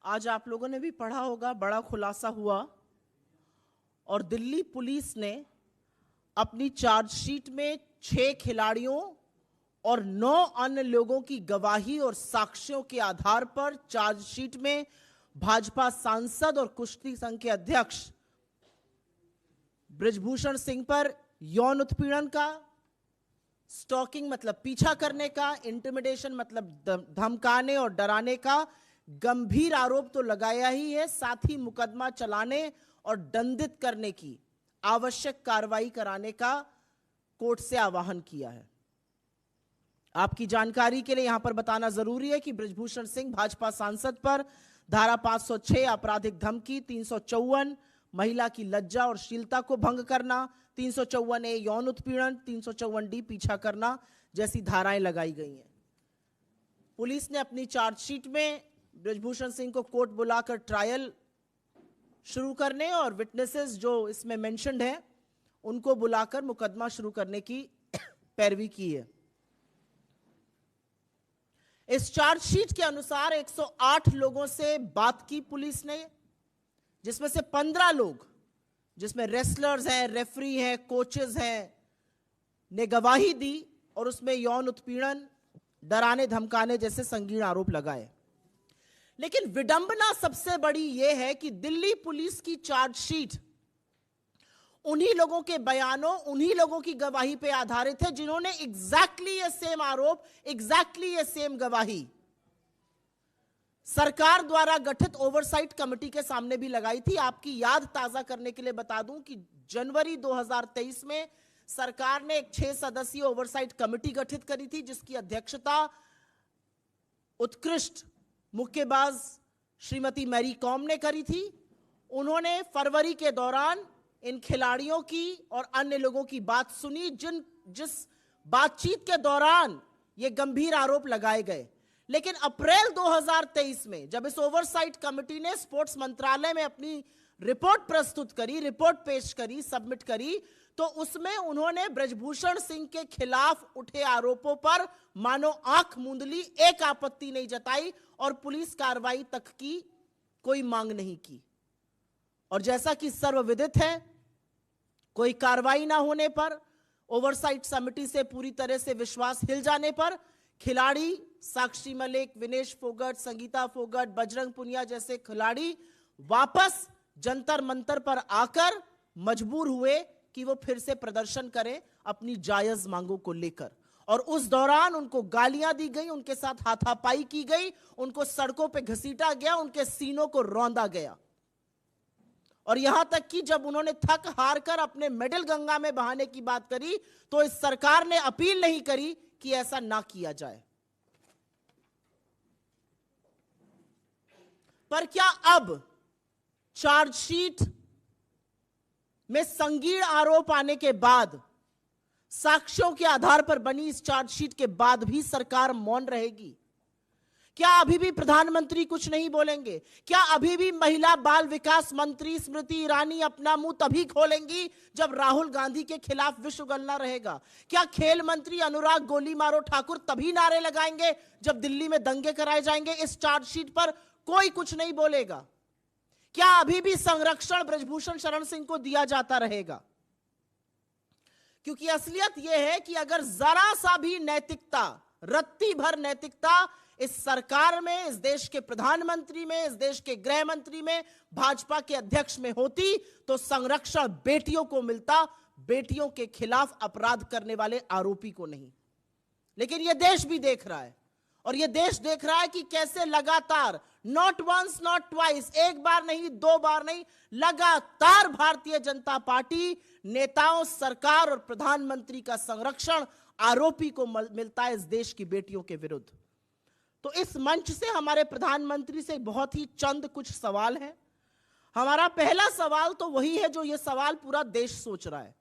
आज आप लोगों ने भी पढ़ा होगा, बड़ा खुलासा हुआ और दिल्ली पुलिस ने अपनी चार्जशीट में 6 खिलाड़ियों और 9 अन्य लोगों की गवाही और साक्ष्यों के आधार पर चार्जशीट में भाजपा सांसद और कुश्ती संघ के अध्यक्ष बृजभूषण सिंह पर यौन उत्पीड़न का, स्टॉकिंग मतलब पीछा करने का, इंटिमिडेशन मतलब धमकाने और डराने का गंभीर आरोप तो लगाया ही है, साथ ही मुकदमा चलाने और दंडित करने की आवश्यक कार्रवाई कराने का कोर्ट से आह्वान किया है। आपकी जानकारी के लिए यहां पर बताना जरूरी है कि बृजभूषण सिंह भाजपा सांसद पर धारा 506 आपराधिक धमकी, 354 महिला की लज्जा और शीलता को भंग करना, 354A यौन उत्पीड़न, 354D पीछा करना जैसी धाराएं लगाई गई हैं। पुलिस ने अपनी चार्जशीट में बृजभूषण सिंह को कोर्ट बुलाकर ट्रायल शुरू करने और विटनेसेस जो इसमें मेंशन्ड हैं उनको बुलाकर मुकदमा शुरू करने की पैरवी की है। इस चार्जशीट के अनुसार 108 लोगों से बात की पुलिस ने, जिसमें से 15 लोग, जिसमें रेसलर्स हैं, रेफरी हैं, कोचेस हैं, ने गवाही दी और उसमें यौन उत्पीड़न, डराने धमकाने जैसे संगीन आरोप लगाए। लेकिन विडंबना सबसे बड़ी यह है कि दिल्ली पुलिस की चार्जशीट उन्हीं लोगों के बयानों, उन्हीं लोगों की गवाही पर आधारित है जिन्होंने एग्जैक्टली ये सेम आरोप, एग्जैक्टली ये सेम गवाही सरकार द्वारा गठित ओवरसाइट कमेटी के सामने भी लगाई थी। आपकी याद ताजा करने के लिए बता दूं कि जनवरी 2023 में सरकार ने एक 6 सदस्यीय ओवरसाइट कमेटी गठित करी थी, जिसकी अध्यक्षता उत्कृष्ट मुक्केबाज श्रीमती मैरी कॉम ने करी थी। उन्होंने फरवरी के दौरान इन खिलाड़ियों की और अन्य लोगों की बात सुनी, जिस बातचीत के दौरान ये गंभीर आरोप लगाए गए। लेकिन अप्रैल 2023 में जब इस ओवरसाइट कमेटी ने स्पोर्ट्स मंत्रालय में अपनी रिपोर्ट प्रस्तुत करी, रिपोर्ट पेश करी, सबमिट करी, तो उसमें उन्होंने बृजभूषण सिंह के खिलाफ उठे आरोपों पर मानो आंख मूंद ली, एक आपत्ति नहीं जताई और पुलिस कार्रवाई तक की कोई मांग नहीं की। और जैसा कि सर्वविदित है, कोई कार्रवाई ना होने पर, ओवरसाइट समिति से पूरी तरह से विश्वास हिल जाने पर खिलाड़ी साक्षी मलिक, विनेश फोगट, संगीता फोगट, बजरंग पुनिया जैसे खिलाड़ी वापस जंतर मंतर पर आकर मजबूर हुए कि वो फिर से प्रदर्शन करें अपनी जायज मांगों को लेकर। और उस दौरान उनको गालियां दी गई, उनके साथ हाथापाई की गई, उनको सड़कों पे घसीटा गया, उनके सीनों को रौंदा गया। और यहां तक कि जब उन्होंने थक हार कर अपने मेडल गंगा में बहाने की बात करी, तो इस सरकार ने अपील नहीं करी कि ऐसा ना किया जाए। पर क्या अब चार्जशीट में संगीन आरोप आने के बाद, साक्ष्यों के आधार पर बनी इस चार्जशीट के बाद भी सरकार मौन रहेगी? क्या अभी भी प्रधानमंत्री कुछ नहीं बोलेंगे? क्या अभी भी महिला बाल विकास मंत्री स्मृति ईरानी अपना मुंह तभी खोलेंगी जब राहुल गांधी के खिलाफ विश्व गणना रहेगा? क्या खेल मंत्री अनुराग गोली मारो ठाकुर तभी नारे लगाएंगे जब दिल्ली में दंगे कराए जाएंगे? इस चार्जशीट पर कोई कुछ नहीं बोलेगा। क्या अभी भी संरक्षण बृजभूषण शरण सिंह को दिया जाता रहेगा? क्योंकि असलियत यह है कि अगर जरा सा भी नैतिकता, रत्ती भर नैतिकता इस सरकार में, इस देश के प्रधानमंत्री में, इस देश के गृह मंत्री में, भाजपा के अध्यक्ष में होती, तो संरक्षण बेटियों को मिलता, बेटियों के खिलाफ अपराध करने वाले आरोपी को नहीं। लेकिन यह देश भी देख रहा है, और यह देश देख रहा है कि कैसे लगातार, नॉट वंस नॉट ट्वाइस, एक बार नहीं, 2 बार नहीं, लगातार भारतीय जनता पार्टी नेताओं, सरकार और प्रधानमंत्री का संरक्षण आरोपी को मिलता है इस देश की बेटियों के विरुद्ध। तो इस मंच से हमारे प्रधानमंत्री से बहुत ही चंद कुछ सवाल हैं। हमारा पहला सवाल तो वही है जो यह सवाल पूरा देश सोच रहा है।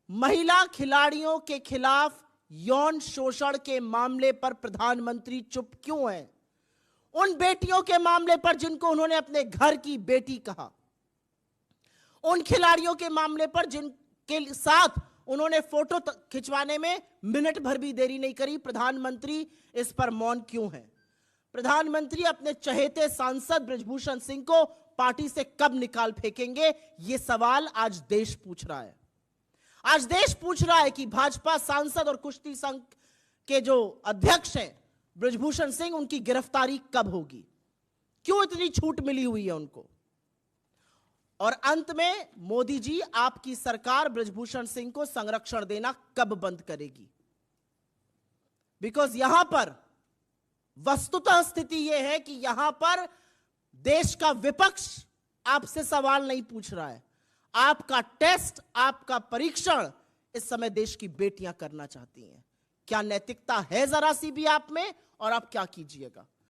महिला खिलाड़ियों के खिलाफ यौन शोषण के मामले पर प्रधानमंत्री चुप क्यों हैं? उन बेटियों के मामले पर जिनको उन्होंने अपने घर की बेटी कहा, उन खिलाड़ियों के मामले पर जिनके साथ उन्होंने फोटो खिंचवाने में मिनट भर भी देरी नहीं करी, प्रधानमंत्री इस पर मौन क्यों है? प्रधानमंत्री अपने चहेते सांसद बृजभूषण सिंह को पार्टी से कब निकाल फेंकेंगे? यह सवाल आज देश पूछ रहा है। आज देश पूछ रहा है कि भाजपा सांसद और कुश्ती संघ के जो अध्यक्ष हैं बृजभूषण सिंह, उनकी गिरफ्तारी कब होगी? क्यों इतनी छूट मिली हुई है उनको? और अंत में मोदी जी, आपकी सरकार बृजभूषण सिंह को संरक्षण देना कब बंद करेगी? बिकॉज यहां पर वस्तुतः स्थिति यह है कि यहां पर देश का विपक्ष आपसे सवाल नहीं पूछ रहा है। आपका टेस्ट, आपका परीक्षण इस समय देश की बेटियां करना चाहती हैं। क्या नैतिकता है जरा सी भी आप में? और आप क्या कीजिएगा?